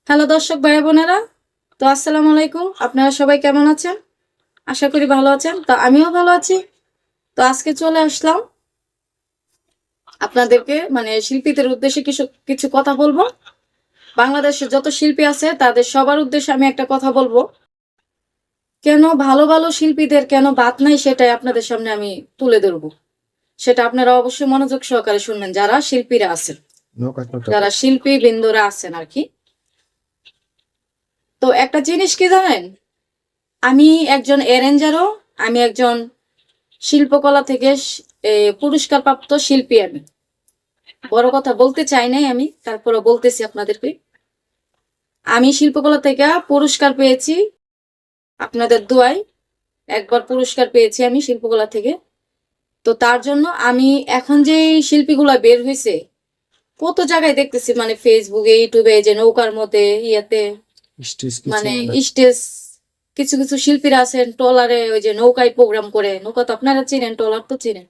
Hello দর্শক ভাই বোনেরা, তো আসসালামু আলাইকুম। আপনারা সবাই কেমন আছেন? আশা করি ভালো আছেন। তো আমিও ভালো আছি। তো আজকে চলে আসলাম আপনাদেরকে শিল্পীদের উদ্দেশ্যে কিছু কিছু কথা বলবো। বাংলাদেশে যত শিল্পী আছে তাদের সবার উদ্দেশ্যে আমি একটা কথা বলবো। কেন ভালো ভালো শিল্পীদের কেন বাদ নাই সেটাই আপনাদের সামনে আমি তুলে ধরবো। সেটা আপনারা অবশ্যই মনোযোগ সহকারে শুনবেন, যারা শিল্পীরা আছেন, যারা শিল্পী বৃন্দরা আছেন আর কি। তো একটা জিনিস কি জানেন, আমি একজন অ্যারেঞ্জারও, আমি একজন শিল্পকলা থেকে পুরস্কার প্রাপ্ত শিল্পী। আমি বড় কথা বলতে চাই নাই, আমি তারপরে বলতেছি আপনাদেরকে। আমি শিল্পকলা থেকে পুরস্কার পেয়েছি আপনাদের দোয়ায়। একবার পুরস্কার পেয়েছি আমি শিল্পকলা থেকে। তো তার জন্য আমি এখন যে শিল্পীগুলা বের হয়েছে কত জায়গায় দেখতেছি, ফেসবুকে, ইউটিউবে, যে নৌকার মধ্যে ইয়েতে স্টেজ, কিছু কিছু শিল্পীরা আছেন ট্রলারে, ওই যে নৌকায় প্রোগ্রাম করে। নৌকা তো আপনারা চিনেন, ট্রলার তো চিনেন।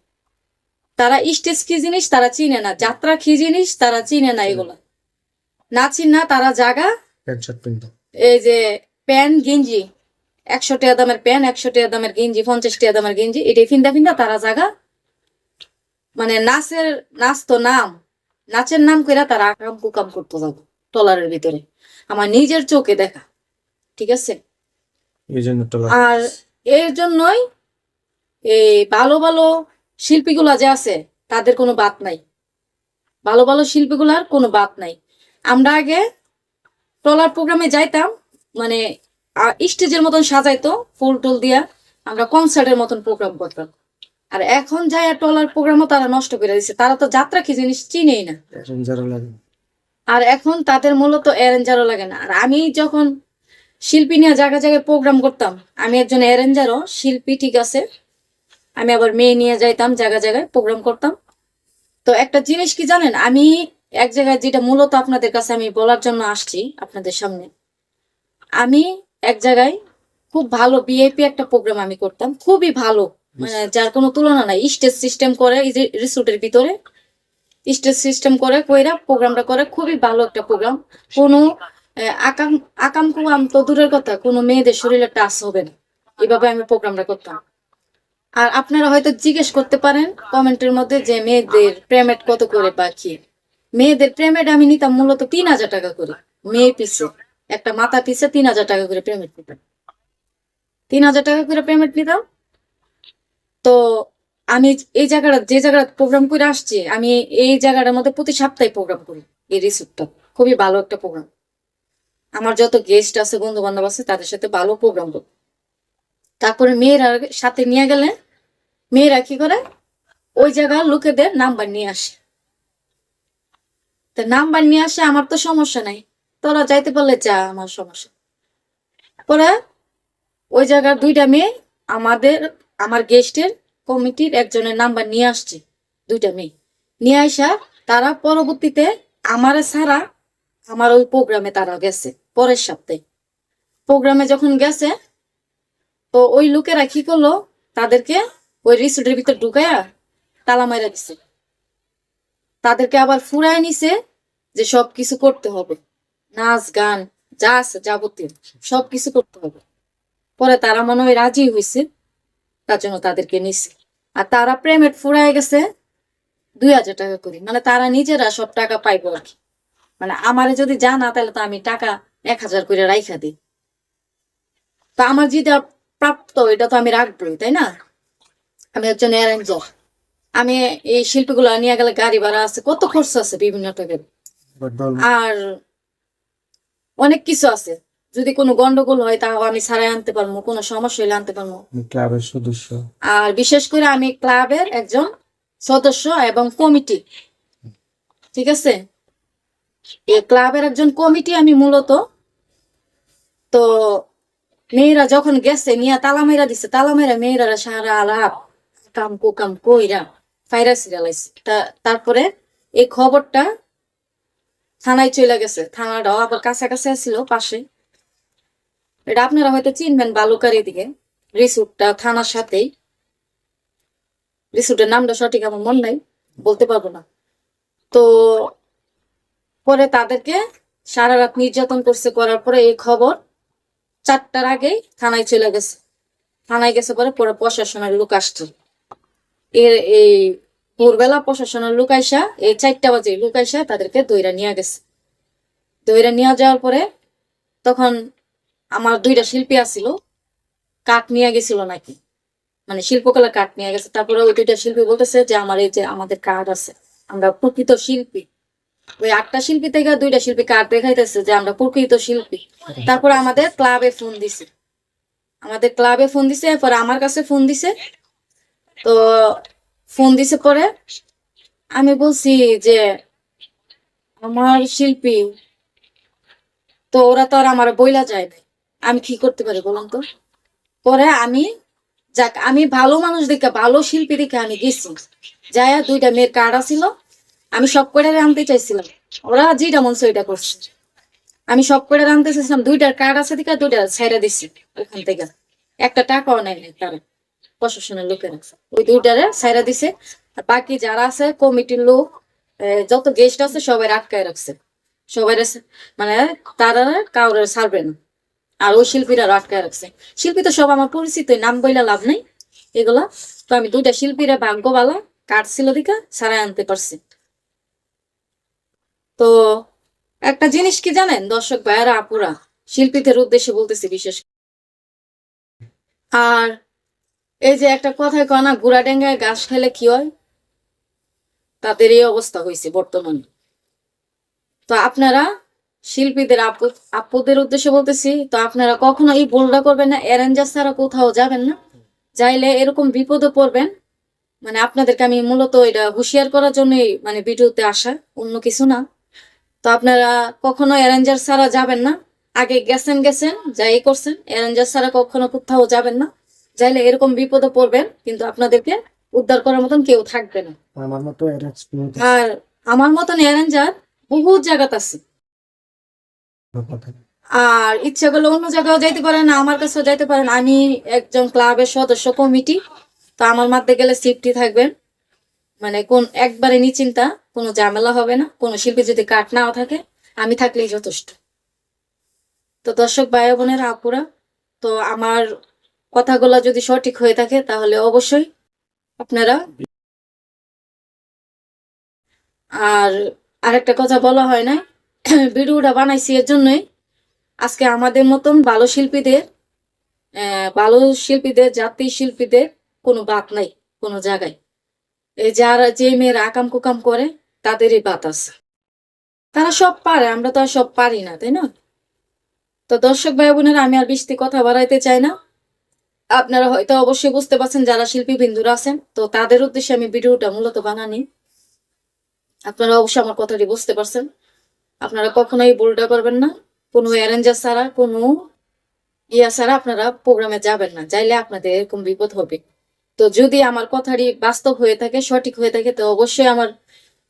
তারা স্টেজ কি জিনিস তারা চিনে না, যাত্রা কি জিনিস তারা চিনে না, এগুলা না চিনা তারা জাগা এই যে প্যান্ট গেঞ্জি, 100 টাকা দামের প্যান্ট, 100 টাকা দামের গেঞ্জি, 50 টাকা দামের গেঞ্জি, এটাই ফিন্দা ফিন্দা তারা জাগা নাচ তো নাম, নাচের নাম কইরা তারা আকাম কুকাম করতে যাবো ট্রলারের ভিতরে, আমার নিজের চোখে দেখা। ঠিক আছে, আর এর জন্যই এই ভালো ভালো শিল্পীগুলা যে আছে তাদের কোনো বাদ নাই, ভালো ভালো শিল্পীগুলার কোনো বাদ নাই। আমরা আগে ট্রলার প্রোগ্রামে যাইতাম, মানে স্টেজের মতন সাজাইতো ফুল টুল দিয়া, আমরা কনসার্টের মতন প্রোগ্রাম করতাম। আর এখন যাই আর ট্রলার প্রোগ্রামও তারা নষ্ট করে দিচ্ছে, তারা তো যাত্রা কি জিনিস চিনেই না। আর এখন তাদের মূলত অ্যারেঞ্জারও লাগে না। আর আমি যখন শিল্পী নিয়ে জায়গায় জায়গায় প্রোগ্রাম করতাম, আমি একজন অ্যারেঞ্জারও শিল্পী, ঠিক আছে, আমি আবার মেয়ে নিয়ে যাইতাম জায়গায় জায়গায় প্রোগ্রাম করতাম। তো একটা জিনিস কি জানেন, আমি এক জায়গায় যেটা মূলত আপনাদের কাছে আমি বলার জন্য আসছি আপনাদের সামনে, আমি এক জায়গায় খুব ভালো ভিআইপি একটা প্রোগ্রাম আমি করতাম, খুবই ভালো, যার কোনো তুলনা নাই। স্টেজ সিস্টেম করে রিসোর্টের ভিতরে স্টেজ সিস্টেম করে কইরা প্রোগ্রামটা করে, খুবই ভালো একটা প্রোগ্রাম। কোনো আকাম আকাম কুয়াম তো দূরের কথা, কোনো মেয়েদের শরীরে টাচ হবে না, এভাবে আমি প্রোগ্রামটা করতাম। আর আপনারা হয়তো জিজ্ঞেস করতে পারেন কমেন্টের মধ্যে যে মেয়েদের পেমেন্ট কত করে বা কি। মেয়েদের পেমেন্ট আমি নিতাম মূলত 3,000 টাকা করে, মেয়ে পিছে, একটা মাথা পিছে 3,000 টাকা করে পেমেন্ট নিতাম, 3,000 টাকা করে পেমেন্ট নিতাম। তো আমি এই জায়গাটা, যে জায়গাটা প্রোগ্রাম করে আসছি, আমি এই জায়গাটার মধ্যে প্রতি সপ্তাহে প্রোগ্রাম করি। এই রিসোর্টটা খুবই ভালো একটা প্রোগ্রাম, আমার যত গেস্ট আছে, বন্ধু বান্ধব আছে, তাদের সাথে ভালো প্রোগ্রাম করি। তারপরে মেয়েরা সাথে নিয়ে গেলে মেয়েরা কি করে, ওই জায়গার লোকেদের নাম্বার নিয়ে আসে। তো নাম্বার নিয়ে আসে, আমার তো সমস্যা নাই, তোরা যাইতে পারলে যা, আমার সমস্যা। পরে ওই জায়গার 2টা মেয়ে আমার গেস্টের কমিটির একজনের নাম্বার নিয়ে আসছে, 2টা মেয়ে নিয়ে আসা। তারা পরবর্তীতে আমারে ছাড়া আমার ওই প্রোগ্রামে তারা গেছে, পরের সপ্তাহে প্রোগ্রামে যখন গেছে, তো ওই লোকেরা কি করলো, তাদেরকে ওই রিসোর্টের ভিতর ঢুকাইয়া তালা মাইরা দিছে। তাদেরকে আবার ফুরায় নিছে যে সবকিছু করতে হবে, নাচ গান যা আছে যাবতীয় সবকিছু করতে হবে। পরে তারা মনে হয় রাজি হয়েছে, তার জন্য তাদেরকে নিছে। আর তারা পেমেন্ট ফুরায় গেছে 2,000 টাকা করে, তারা নিজেরা সব টাকা পাইবো আর কি। আমারে যদি জানা তাহলে তো আমি টাকা 1,000 করে রাইখা দিই, তা আমার যেটা প্রাপ্ত এটা তো আমি রাখবোই, তাই না? আমি একজন অ্যারেঞ্জার, আমি এই শিল্পীগুলো নিয়ে গেলে গাড়ি ভাড়া আছে, কত খরচ আছে বিভিন্ন টাকার, আর অনেক কিছু আছে। যদি কোনো গন্ডগোল হয় তাও আমি ছাড়াই আনতে পারবো, কোনো সমস্যা হলে আনতে পারবো। ক্লাবের সদস্য, আর বিশেষ করে আমি ক্লাবের একজন সদস্য এবং কমিটি, ঠিক আছে, এই ক্লাবের একজন কমিটি আমি মূলত। তো মেয়েরা যখন গেছে নিয়ে তালা মেরা দিছে, তালা মেরা মেয়েরা সারা আলাপ কাম কুকাম কইরা ফাইরা সিরালাইছে। তারপরে এই খবরটা থানায় চলে গেছে, থানাটাও আবার কাছাকাছি ছিল পাশে। এটা আপনারা হয়তো চিনবেন, বালুকার দিকে রিসোর্টটা থানার সাথেই। রিসোর্টের নামটা সঠিক আমার মনে নাই, বলতে পারবো না। তো পরে তাদেরকে সারা রাত নির্যাতন করছে, করার পরে এই খবর 4টার আগেই থানায় চলে গেছে। থানায় গেছে পরে পরে প্রশাসনের লোক আসছে। এই ভোরবেলা প্রশাসনের লোক আইসা এই 4টা বাজে লোক আইসা তাদেরকে দইরা নিয়ে গেছে। দইরা নিয়ে যাওয়ার পরে তখন আমার 2টা শিল্পী আসছিল, কাঠ নিয়ে গেছিল নাকি, মানে শিল্পকলা কাঠ নিয়ে গেছে। তারপরে ওই 2টা শিল্পী বলতেছে যে আমার এই যে আমাদের কার্ড আছে, আমরা প্রকৃত শিল্পী। ওই 8টা শিল্পী থেকে 2টা শিল্পী কার্ড দেখাইতেছে যে আমরা প্রকৃত শিল্পী। তারপরে আমাদের ক্লাবে ফোন দিছে, পরে আমার কাছে ফোন দিছে। তো ফোন দিছে পরে আমি বলছি যে আমার শিল্পী, তো ওরা তো আর আমার বইলা যায় না, আমি কি করতে পারি বলুন তো। পরে আমি আমি ভালো মানুষ দেখে, ভালো শিল্পী দেখে আমি গেছি, যাই 2টা মেয়ের কার্ড আছিল, আমি সব করে আনতে চাইছিলাম। ওরা যেটা মন ওইটা করছে, আমি সব করে আনতে চাইছিলাম। 2টার কার্ড আছে দিকে 2টা ছেড়ে দিছি ওখান থেকে, একটা টাকাও নেয় নাই তারা, প্রশাসনের লোকেরা ওই 2টারে ছেড়ে দিছে। আর বাকি যারা আছে কমিটির লোক, যত গেস্ট আছে সবাই আটকায় রাখছে, সবাই মানে তারা কাউরে ছাড়বে না। আর ওই শিল্পীরা আটকায় রাখছে। শিল্পী তো সব আমার পরিচিত, নাম বইলা লাভ নাই এগুলা। তো আমি 2টা শিল্পীরা ভাগ্যবালা কার্ড ছিল দিকা ছাড়াই আনতে পারছি। তো একটা জিনিস কি জানেন দর্শক ভাইয়ারা আপুরা, শিল্পীদের উদ্দেশ্যে বলতেছি বিশেষ, আর এই যে একটা কথায় কয় না, গুড়া ডেঙ্গায় ঘাস খেলে কি হয়, তাদের এই অবস্থা হয়েছে বর্তমানে। তো আপনারা শিল্পীদের আপুদের উদ্দেশ্যে বলতেছি, তো আপনারা কখনো এই ভুলটা করবেন না, অ্যারেঞ্জার ছাড়া কোথাও যাবেন না। যাইলে এরকম বিপদে পড়বেন। মানে আপনাদেরকে আমি মূলত এটা হুঁশিয়ার করার জন্যই মানে ভিডিওতে আসা, অন্য কিছু না। তো আপনারা কখনো অ্যারেঞ্জার ছাড়া যাবেন না। আগে গেছেন যাই করছেন, অ্যারেঞ্জার ছাড়া কখনো কোথাও যাবেন না। যাইলে এরকম বিপদে পড়বেন, কিন্তু আপনাদেরকে উদ্ধার করার মতন কেউ থাকবে না। আর আমার মতন অ্যারেঞ্জার বহুত জায়গাতে আছে। আর ইচ্ছা করলে অন্য জায়গাও যাইতে পারেন, আমার কাছেও যাইতে পারেন। আমি একজন ক্লাবের সদস্য, কমিটি, তো আমার মাধ্যমে গেলে সেফটি থাকবেন। মানে একবারে নিশ্চিন্তা, কোনো ঝামেলা হবে না। কোনো শিল্পী যদি কাঠ নাও থাকে, আমি থাকলেই যথেষ্ট। তো দর্শক ভাই বোনেরা আপুরা, তো আমার কথাগুলো যদি সঠিক হয়ে থাকে তাহলে অবশ্যই আপনারা। আর আরেকটা কথা বলা হয় না, ভিডিওটা বানাইছি এর জন্যই, আজকে আমাদের মতন ভালো শিল্পীদের জাতি শিল্পীদের কোনো বাত নাই কোনো জায়গায়। এই যে মেয়েরা আকাম কুকাম করে তাদেরই বাত আছে। তারা সব পারে, আমরা তো আর সব পারি না, তাই না? তো দর্শক ভাই বোনেরা, আমি আর বেশি কথা বাড়াইতে চাই না। আপনারা হয়তো অবশ্যই বুঝতে পারছেন যারা শিল্পী বিন্দুরা আছেন, তো তাদের উদ্দেশ্যে আমি ভিডিওটা মূলত বানানি। আপনারা অবশ্যই আমার কথাটি বুঝতে পারছেন। আপনারা কখনোই ভুলটা করবেন না, কোনো অ্যারেঞ্জার ছাড়া, কোনো ছাড়া আপনারা প্রোগ্রামে যাবেন না। যাইলে আপনাদের এরকম বিপদ হবে। তো যদি আমার কথাটি বাস্তব হয়ে থাকে, সঠিক হয়ে থাকে, তো অবশ্যই আমার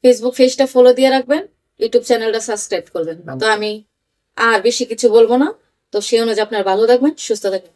ফেসবুক পেজটা ফলো দিয়ে রাখবেন, ইউটিউব চ্যানেলটা সাবস্ক্রাইব করবেন। তো আমি আর বেশি কিছু বলবো না। তো সেই অনুযায়ী আপনারা ভালো থাকবেন, সুস্থ থাকবেন।